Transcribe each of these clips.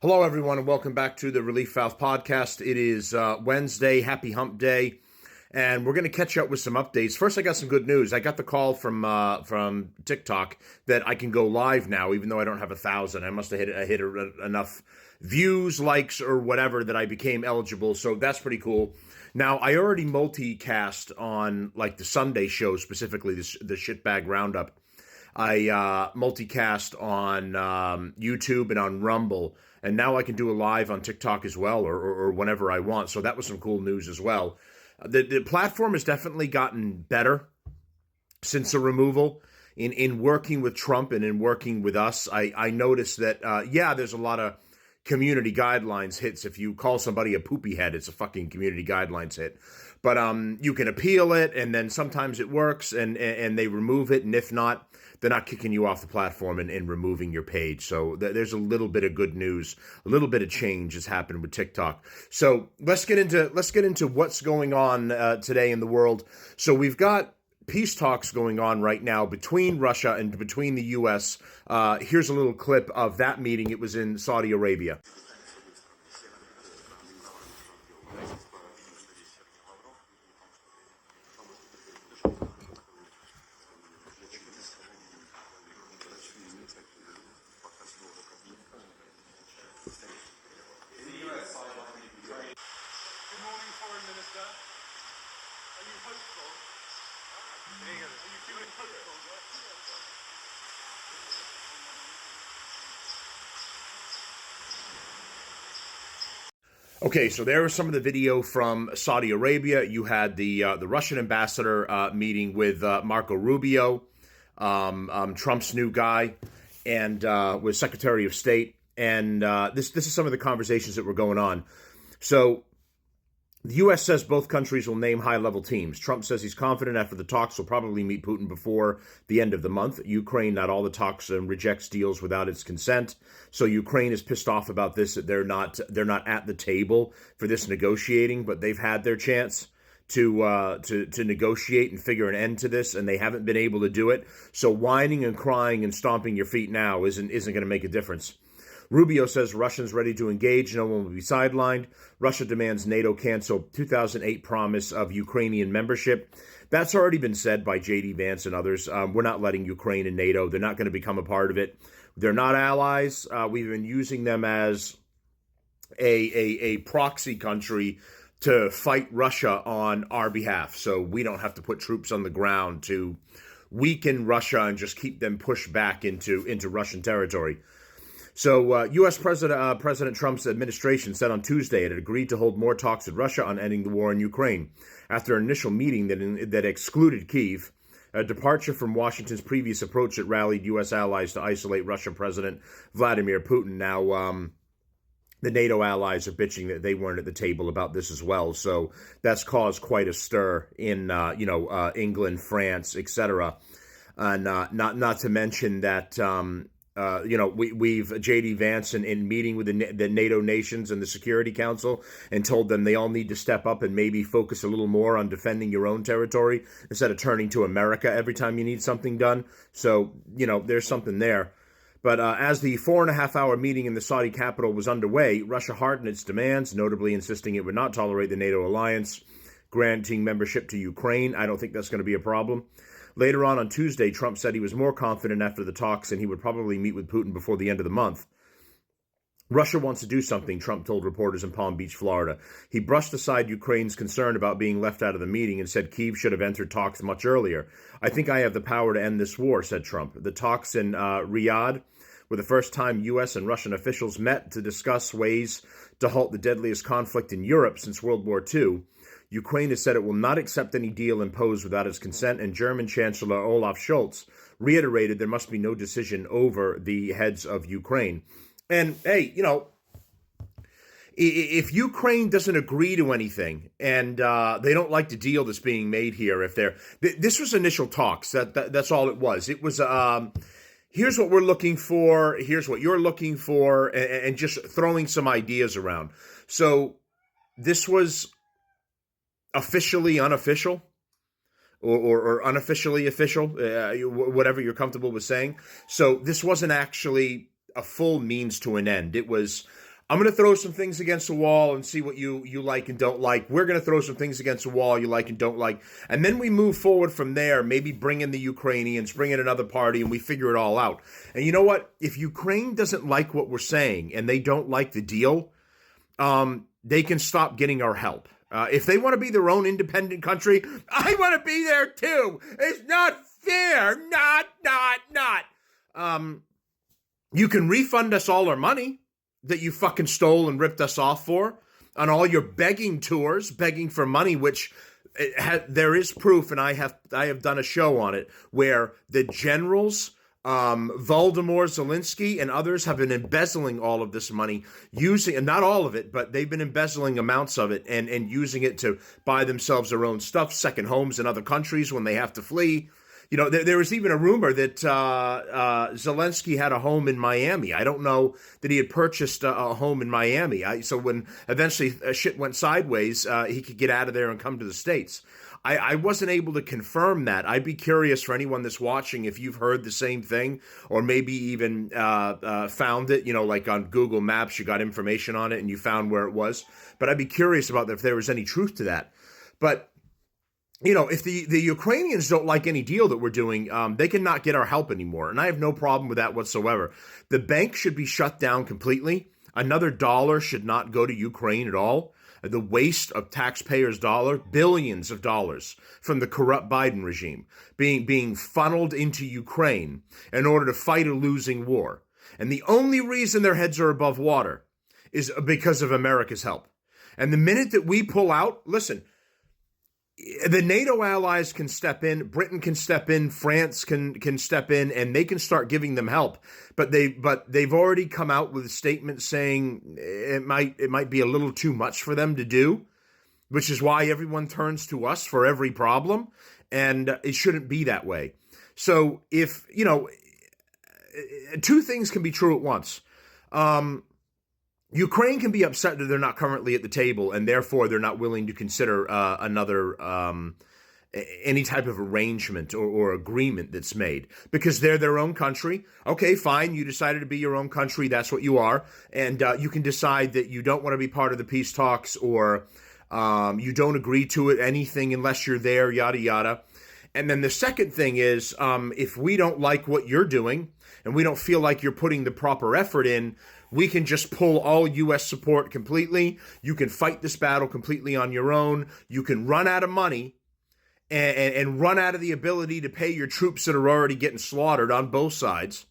Hello, everyone, and welcome back to the Relief Valve podcast. It is Wednesday, happy hump day, and we're going to catch up with some updates. First, I got some good news. I got the call from TikTok that I can go live now, even though I don't have 1,000. I must have hit enough views, likes, or whatever that I became eligible, so that's pretty cool. Now, I already multicast on, like, the Sunday show, specifically the Shitbag Roundup. I multicast on YouTube and on Rumble, and now I can do a live on TikTok as well, or whenever I want. So that was some cool news as well. The platform has definitely gotten better since the removal. In working with Trump and in working with us, I noticed that, there's a lot of community guidelines hits. If you call somebody a poopy head, it's a fucking community guidelines hit. But you can appeal it, and then sometimes it works, and they remove it, and if not, they're not kicking you off the platform and removing your page. So there's a little bit of good news, a little bit of change has happened with TikTok. So let's get into what's going on today in the world. So we've got peace talks going on right now between Russia and between the U.S. Here's a little clip of that meeting. It was in Saudi Arabia. Good morning, Foreign Minister. Are you hopeful? Are you feeling hopeful? Okay, so there was some of the video from Saudi Arabia. You had the Russian ambassador meeting with Marco Rubio, Trump's new guy, and with Secretary of State. And this is some of the conversations that were going on. So the U.S. says both countries will name high-level teams. Trump says he's confident after the talks will probably meet Putin before the end of the month. Ukraine, not all the talks, rejects deals without its consent. So Ukraine is pissed off about this, that they're not at the table for this negotiating, but they've had their chance to negotiate and figure an end to this, and they haven't been able to do it. So whining and crying and stomping your feet now isn't going to make a difference. Rubio says Russians ready to engage. No one will be sidelined. Russia demands NATO cancel 2008 promise of Ukrainian membership. That's already been said by J.D. Vance and others. We're not letting Ukraine in NATO. They're not going to become a part of it. They're not allies. We've been using them as a proxy country to fight Russia on our behalf. So we don't have to put troops on the ground to weaken Russia and just keep them pushed back into Russian territory. So U.S. President Trump's administration said on Tuesday it had agreed to hold more talks with Russia on ending the war in Ukraine after an initial meeting that excluded Kyiv, a departure from Washington's previous approach that rallied U.S. allies to isolate Russian President Vladimir Putin. Now, the NATO allies are bitching that they weren't at the table about this as well. So that's caused quite a stir in, England, France, etc. And not to mention that... we've J.D. Vance in meeting with the NATO nations and the Security Council and told them they all need to step up and maybe focus a little more on defending your own territory instead of turning to America every time you need something done. So, there's something there. But as the 4.5-hour meeting in the Saudi capital was underway, Russia hardened its demands, notably insisting it would not tolerate the NATO alliance, granting membership to Ukraine. I don't think that's going to be a problem. Later on Tuesday, Trump said he was more confident after the talks and he would probably meet with Putin before the end of the month. Russia wants to do something, Trump told reporters in Palm Beach, Florida. He brushed aside Ukraine's concern about being left out of the meeting and said Kyiv should have entered talks much earlier. I think I have the power to end this war, said Trump. The talks in Riyadh were the first time U.S. and Russian officials met to discuss ways to halt the deadliest conflict in Europe since World War II. Ukraine has said it will not accept any deal imposed without its consent, and German Chancellor Olaf Scholz reiterated there must be no decision over the heads of Ukraine. And, hey, if Ukraine doesn't agree to anything and they don't like the deal that's being made here, this was initial talks. That's all it was. It was, here's what we're looking for, here's what you're looking for, and just throwing some ideas around. So this was officially unofficial or unofficially official, whatever you're comfortable with saying. So this wasn't actually a full means to an end. It was I'm going to throw some things against the wall and see what you like and don't like. We're going to throw some things against the wall you like and don't like. And then we move forward from there, maybe bring in the Ukrainians, bring in another party, and we figure it all out. And you know what? If Ukraine doesn't like what we're saying and they don't like the deal, they can stop getting our help. If they want to be their own independent country, I want to be there too. It's not fair. Not. You can refund us all our money that you fucking stole and ripped us off for on all your begging tours, begging for money, which there is proof, and I have done a show on it, where the generals, Volodymyr Zelensky and others have been embezzling all of this money, using, and not all of it, but they've been embezzling amounts of it and using it to buy themselves their own stuff, second homes in other countries when they have to flee. You know, there was even a rumor that Zelensky had a home in Miami. I don't know that he had purchased a home in Miami. So when eventually shit went sideways, he could get out of there and come to the States. I wasn't able to confirm that. I'd be curious for anyone that's watching if you've heard the same thing, or maybe even found it, you know, like on Google Maps, you got information on it and you found where it was. But I'd be curious about if there was any truth to that. But you know, if the Ukrainians don't like any deal that we're doing, they cannot get our help anymore. And I have no problem with that whatsoever. The bank should be shut down completely. Another dollar should not go to Ukraine at all. The waste of taxpayers' dollar, billions of dollars from the corrupt Biden regime being funneled into Ukraine in order to fight a losing war. And the only reason their heads are above water is because of America's help. And the minute that we pull out, listen, the NATO allies can step in, Britain can step in, France can step in, and they can start giving them help. But they've already come out with a statement saying it might be a little too much for them to do, which is why everyone turns to us for every problem, and it shouldn't be that way. So if, you know, two things can be true at once. Ukraine can be upset that they're not currently at the table, and therefore they're not willing to consider any type of arrangement or agreement that's made, because they're their own country. Okay, fine, you decided to be your own country, that's what you are, and you can decide that you don't want to be part of the peace talks, or you don't agree to it, anything unless you're there, yada, yada. And then the second thing is, if we don't like what you're doing, and we don't feel like you're putting the proper effort in, we can just pull all U.S. support completely. You can fight this battle completely on your own. You can run out of money and run out of the ability to pay your troops that are already getting slaughtered on both sides.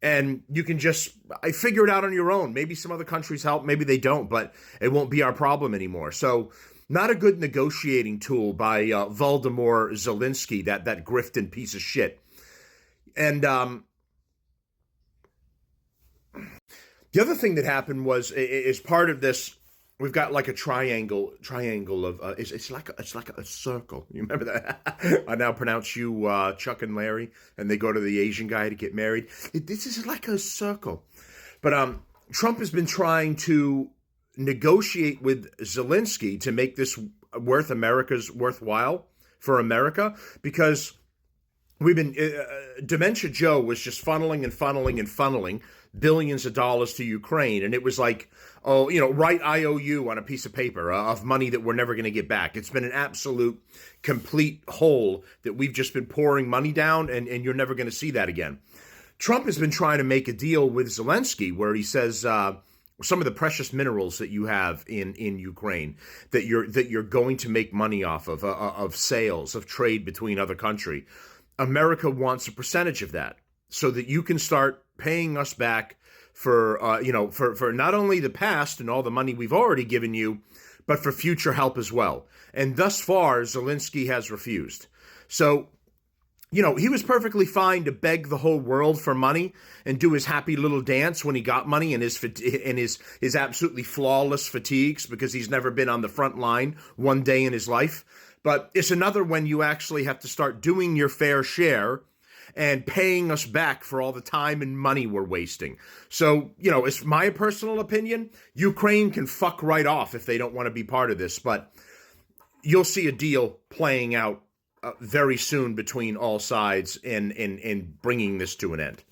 And you can just figure it out on your own. Maybe some other countries help, maybe they don't, but it won't be our problem anymore. So not a good negotiating tool by Volodymyr Zelensky, that grifting piece of shit. And the other thing that happened was, is part of this, we've got like a triangle of, it's like a circle. You remember that? I now pronounce you Chuck and Larry, and they go to the Asian guy to get married. This is like a circle. But Trump has been trying to negotiate with Zelensky to make this worthwhile for America, because we've been, Dementia Joe was just funneling billions of dollars to Ukraine. And it was like, oh, you know, write IOU on a piece of paper of money that we're never going to get back. It's been an absolute complete hole that we've just been pouring money down, and you're never going to see that again. Trump has been trying to make a deal with Zelensky where he says, some of the precious minerals that you have in Ukraine that you're going to make money off of sales, of trade between other countries. America wants a percentage of that, so that you can start paying us back for for not only the past and all the money we've already given you, but for future help as well. And thus far, Zelensky has refused. So, you know, he was perfectly fine to beg the whole world for money and do his happy little dance when he got money in his absolutely flawless fatigues, because he's never been on the front line one day in his life. But it's another when you actually have to start doing your fair share and paying us back for all the time and money we're wasting. So, you know, it's my personal opinion. Ukraine can fuck right off if they don't want to be part of this, but you'll see a deal playing out very soon between all sides and bringing this to an end.